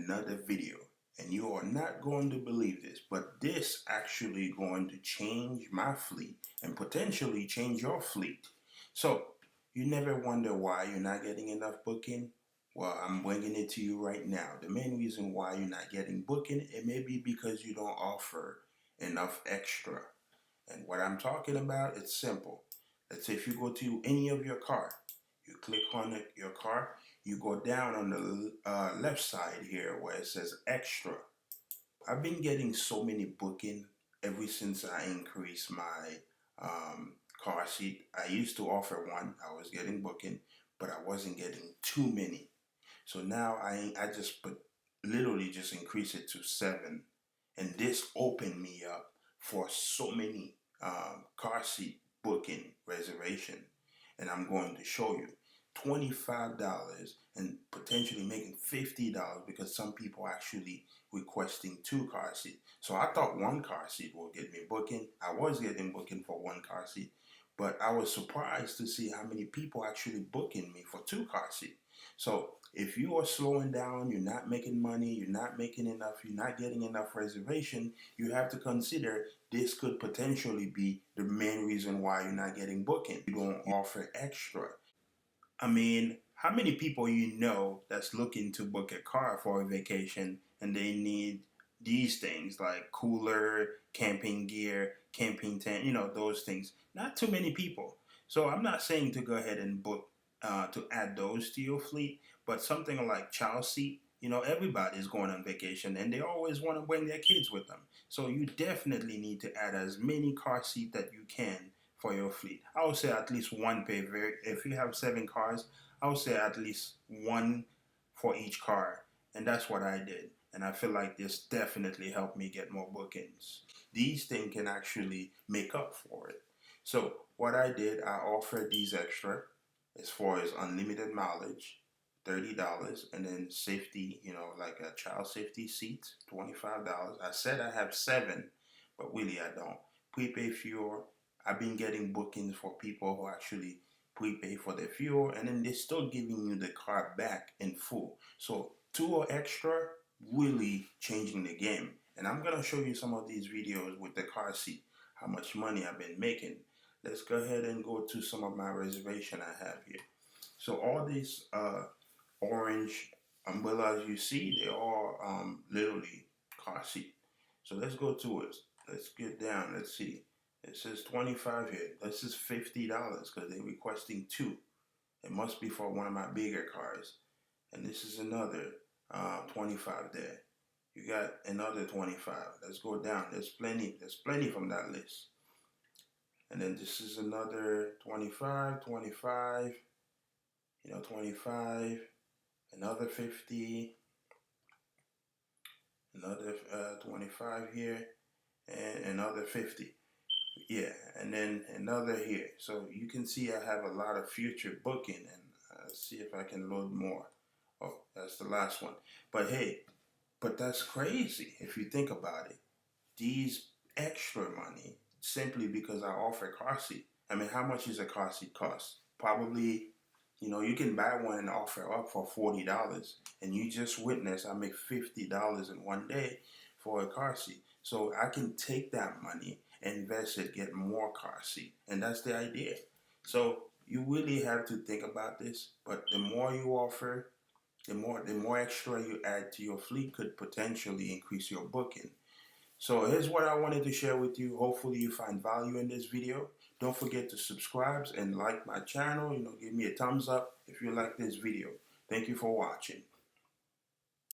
another video, and you are not going to believe this, but this actually going to change my fleet and potentially change your fleet. So you never wonder why you're not getting enough booking? Well, I'm bringing it to you right now. The main reason why you're not getting booking, it may be because you don't offer enough extra. And what I'm talking about, it's simple. Let's say if you go to any of your car, you click on your car, you go down on the left side here where it says extra. I've been getting so many booking ever since I increased my car seat. I used to offer one, I was getting booking, but I wasn't getting too many. So now I just literally just increase it to 7, and this opened me up for so many car seat booking reservation, and I'm going to show you $25 and potentially making $50 because some people actually requesting 2 car seat. So I thought 1 car seat will get me booking. I was getting booking for 1 car seat, but I was surprised to see how many people actually booking me for 2 car seat. So if you are slowing down, you're not making money, you're not making enough, you're not getting enough reservation, you have to consider this could potentially be the main reason why you're not getting booking. You don't offer extra. I mean, how many people you know that's looking to book a car for a vacation and they need these things like cooler, camping gear, camping tent, those things? Not too many people. So I'm not saying to go ahead and book to add those to your fleet, but something like child seat, everybody's going on vacation and they always want to bring their kids with them. So you definitely need to add as many car seat that you can for your fleet. I would say at least one per if you have 7 cars, I would say at least 1 for each car. And that's what I did. And I feel like this definitely helped me get more bookings. These things can actually make up for it. So what I did, I offered these extra as far as unlimited mileage, $30, and then safety, like a child safety seat, $25. I said I have 7, but really I don't. Prepaid fuel, I've been getting bookings for people who actually prepay for their fuel, and then they're still giving you the car back in full. So 2 or extra, really changing the game. And I'm gonna show you some of these videos with the car seat, how much money I've been making. Let's go ahead and go to some of my reservation I have here. So all these orange umbrellas you see, they are literally car seat. So let's go to it. Let's get down. Let's see. It says 25 here. This is $50 because they're requesting 2. It must be for one of my bigger cars. And this is another 25 there. You got another 25. Let's go down. There's plenty. There's plenty from that list. And then this is another 25, 25, 25, another 50, another 25 here, and another 50. Yeah, and then another here. So you can see I have a lot of future booking, and let's see if I can load more. Oh, that's the last one. But hey, that's crazy if you think about it. These extra money simply because I offer car seat. I mean, how much is a car seat cost? Probably, you can buy one and offer up for $40, and you just witness I make $50 in one day for a car seat. So I can take that money, invest it, get more car seat, and that's the idea. So you really have to think about this. But the more you offer, the more extra you add to your fleet could potentially increase your booking. So here's what I wanted to share with you. Hopefully you find value in this video. Don't forget to subscribe and like my channel. Give me a thumbs up if you like this video. Thank you for watching.